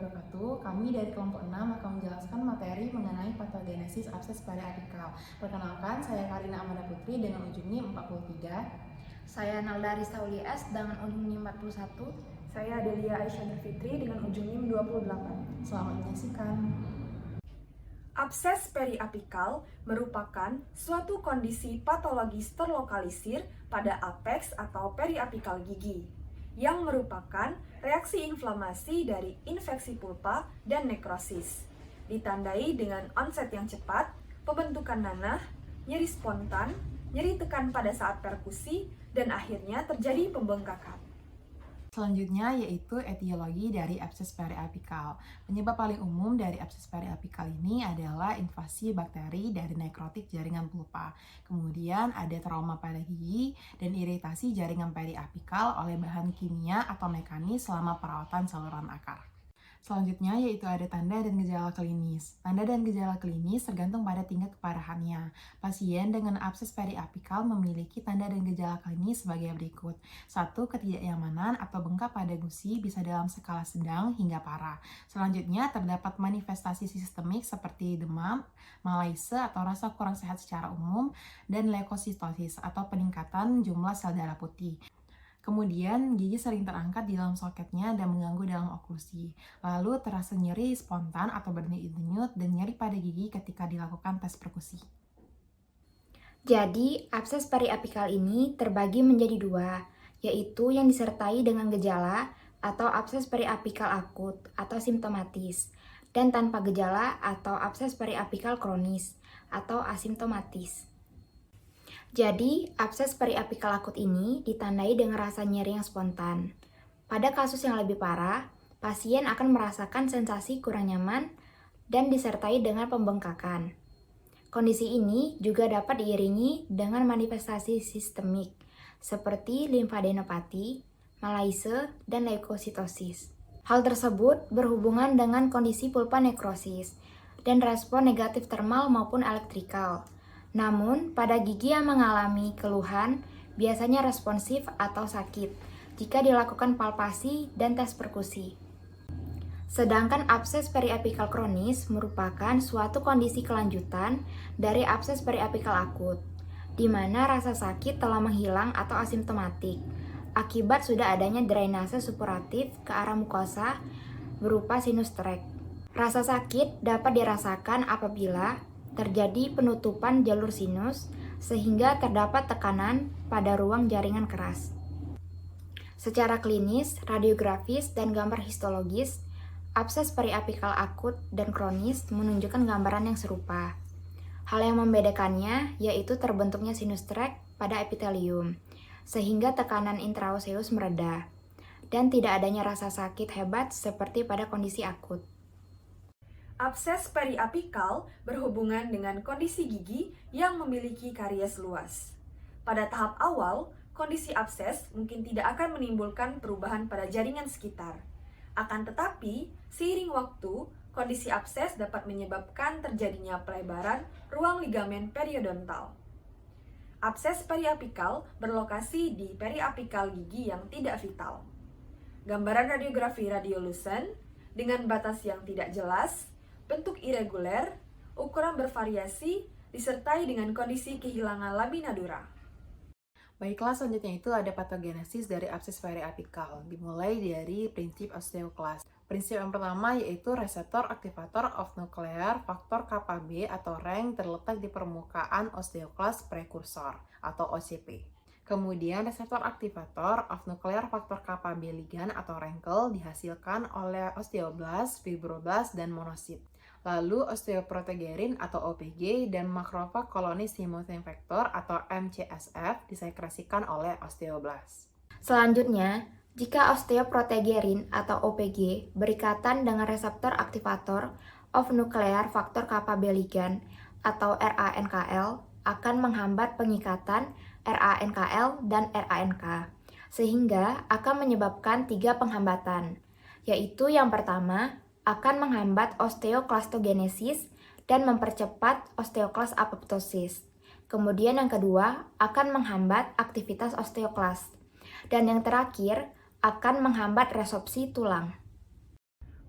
wabarakatuh. Kami dari kelompok 6 akan menjelaskan materi mengenai patogenesis abses periapikal. Perkenalkan, saya Karina Amanda Putri dengan ujung NIM 43. Saya Nalda Rista Uli S dengan ujung NIM 41. Saya Delia Aisyah Fitri dengan ujung NIM 28. Selamat menyaksikan. Abses periapikal merupakan suatu kondisi patologis terlokalisir pada apeks atau periapikal gigi, yang merupakan reaksi inflamasi dari infeksi pulpa dan nekrosis. Ditandai dengan onset yang cepat, pembentukan nanah, nyeri spontan, nyeri tekan pada saat perkusi, dan akhirnya terjadi pembengkakan. Selanjutnya yaitu etiologi dari abses periapikal. Penyebab paling umum dari abses periapikal ini adalah invasi bakteri dari nekrotik jaringan pulpa. Kemudian ada trauma pada gigi dan iritasi jaringan periapikal oleh bahan kimia atau mekanis selama perawatan saluran akar. Selanjutnya yaitu ada tanda dan gejala klinis. Tanda dan gejala klinis tergantung pada tingkat keparahannya. Pasien dengan abses periapikal memiliki tanda dan gejala klinis sebagai berikut. 1. Ketidaknyamanan atau bengkak pada gusi bisa dalam skala sedang hingga parah. Selanjutnya terdapat manifestasi sistemik seperti demam, malaise atau rasa kurang sehat secara umum, dan leukositosis atau peningkatan jumlah sel darah putih. Kemudian, gigi sering terangkat di dalam soketnya dan mengganggu dalam oklusi. Lalu, terasa nyeri spontan atau berdenyut-denyut dan nyeri pada gigi ketika dilakukan tes perkusi. Jadi, abses periapikal ini terbagi menjadi dua, yaitu yang disertai dengan gejala atau abses periapikal akut atau simptomatis, dan tanpa gejala atau abses periapikal kronis atau asimptomatis. Jadi, abses periapikal akut ini ditandai dengan rasa nyeri yang spontan. Pada kasus yang lebih parah, pasien akan merasakan sensasi kurang nyaman dan disertai dengan pembengkakan. Kondisi ini juga dapat diiringi dengan manifestasi sistemik seperti limfadenopati, malaise, dan leukositosis. Hal tersebut berhubungan dengan kondisi pulpa nekrosis dan respon negatif termal maupun elektrikal. Namun, pada gigi yang mengalami keluhan, biasanya responsif atau sakit jika dilakukan palpasi dan tes perkusi. Sedangkan abses periapikal kronis merupakan suatu kondisi kelanjutan dari abses periapikal akut, di mana rasa sakit telah menghilang atau asimptomatik, akibat sudah adanya drainase supuratif ke arah mukosa berupa sinus trek. Rasa sakit dapat dirasakan apabila terjadi penutupan jalur sinus sehingga terdapat tekanan pada ruang jaringan keras. Secara klinis, radiografis, dan gambar histologis, abses periapikal akut dan kronis menunjukkan gambaran yang serupa. Hal yang membedakannya yaitu terbentuknya sinus trek pada epitelium, sehingga tekanan intraoseus mereda, dan tidak adanya rasa sakit hebat seperti pada kondisi akut. Abses periapikal berhubungan dengan kondisi gigi yang memiliki karies luas. Pada tahap awal, kondisi abses mungkin tidak akan menimbulkan perubahan pada jaringan sekitar. Akan tetapi, seiring waktu, kondisi abses dapat menyebabkan terjadinya pelebaran ruang ligamen periodontal. Abses periapikal berlokasi di periapikal gigi yang tidak vital. Gambaran radiografi radiolucent dengan batas yang tidak jelas, bentuk irreguler, ukuran bervariasi, disertai dengan kondisi kehilangan lamina dura. Baiklah, selanjutnya itu ada patogenesis dari abses periapikal, dimulai dari prinsip osteoklas. Prinsip yang pertama yaitu reseptor aktivator of nuclear factor kappa B atau RANK terletak di permukaan osteoklas prekursor atau OCP. Kemudian reseptor aktivator of nuclear factor kappa B ligand atau RANKL dihasilkan oleh osteoblast, fibroblast, dan monosit. Lalu osteoprotegerin atau OPG dan makrofag koloni stimulating factor atau MCSF disekresikan oleh osteoblast. Selanjutnya, jika osteoprotegerin atau OPG berikatan dengan reseptor aktivator of nuclear factor kappa B ligand atau RANKL akan menghambat pengikatan RANKL dan RANK, sehingga akan menyebabkan 3 penghambatan, yaitu yang pertama, akan menghambat osteoklastogenesis dan mempercepat osteoklas apoptosis. Kemudian yang kedua, akan menghambat aktivitas osteoklas. Dan yang terakhir, akan menghambat resorpsi tulang.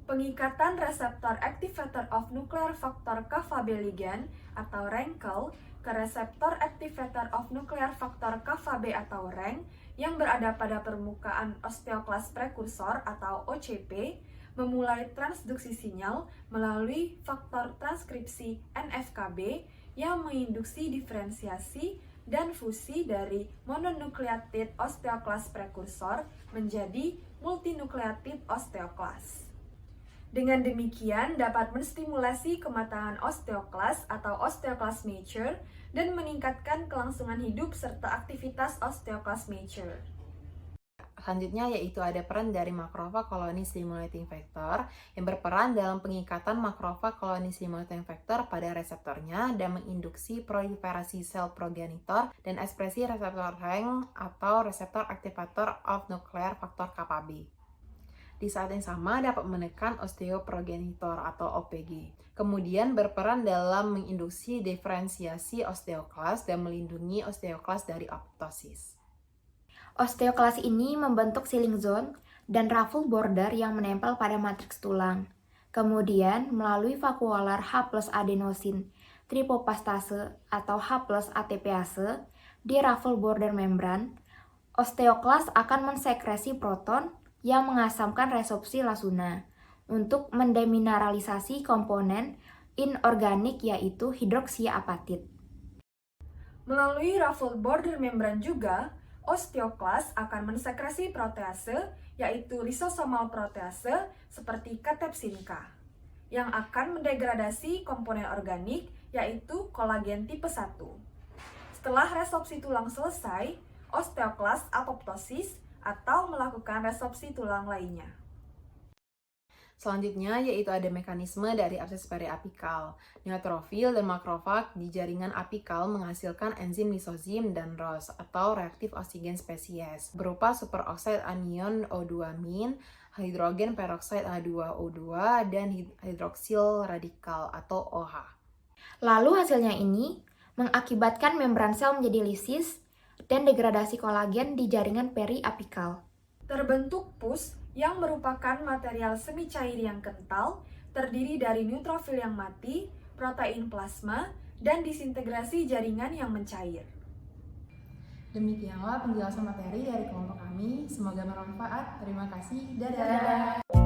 Pengikatan reseptor activator of nuclear factor Kfb ligand atau RANKL ke reseptor activator of nuclear factor Kfb atau RANK yang berada pada permukaan osteoklas prekursor atau OCP memulai transduksi sinyal melalui faktor transkripsi NFKB yang menginduksi diferensiasi dan fusi dari mononukleotid osteoklas prekursor menjadi multinukleotid osteoklas. Dengan demikian dapat menstimulasi kematangan osteoklas atau osteoklas mature dan meningkatkan kelangsungan hidup serta aktivitas osteoklas mature. Selanjutnya yaitu ada peran dari makrofag koloni stimulating factor yang berperan dalam pengikatan makrofag koloni stimulating factor pada reseptornya dan menginduksi proliferasi sel progenitor dan ekspresi reseptor RANK atau reseptor activator of nuclear factor Kfb. Di saat yang sama dapat menekan osteoprogenitor atau OPG. Kemudian berperan dalam menginduksi diferensiasi osteoklas dan melindungi osteoklas dari apoptosis. Osteoklas ini membentuk sealing zone dan ruffle border yang menempel pada matriks tulang. Kemudian, melalui vakuolar H+ adenosin tripopastase atau H+ ATPase di ruffle border membran, osteoklas akan mensekresi proton yang mengasamkan resorpsi lasuna untuk mendemineralisasi komponen inorganik yaitu hidroksiapatit. Melalui ruffle border membran juga, osteoklas akan mensekresi protease yaitu lisosomal protease seperti katepsin K yang akan mendegradasi komponen organik yaitu kolagen tipe 1. Setelah resorpsi tulang selesai, osteoklas apoptosis atau melakukan resorpsi tulang lainnya. Selanjutnya yaitu ada mekanisme dari abses periapikal. Neutrofil dan makrofag di jaringan apikal menghasilkan enzim lisozim dan ROS atau reaktif oksigen spesies berupa superoksida anion O2-min, hidrogen peroksida H2O2, dan hidroksil radikal atau OH. Lalu hasilnya ini mengakibatkan membran sel menjadi lisis dan degradasi kolagen di jaringan periapikal. Terbentuk pus yang merupakan material semi cair yang kental, terdiri dari neutrofil yang mati, protein plasma, dan disintegrasi jaringan yang mencair. Demikianlah penjelasan materi dari kelompok kami. Semoga bermanfaat. Terima kasih. Dadah.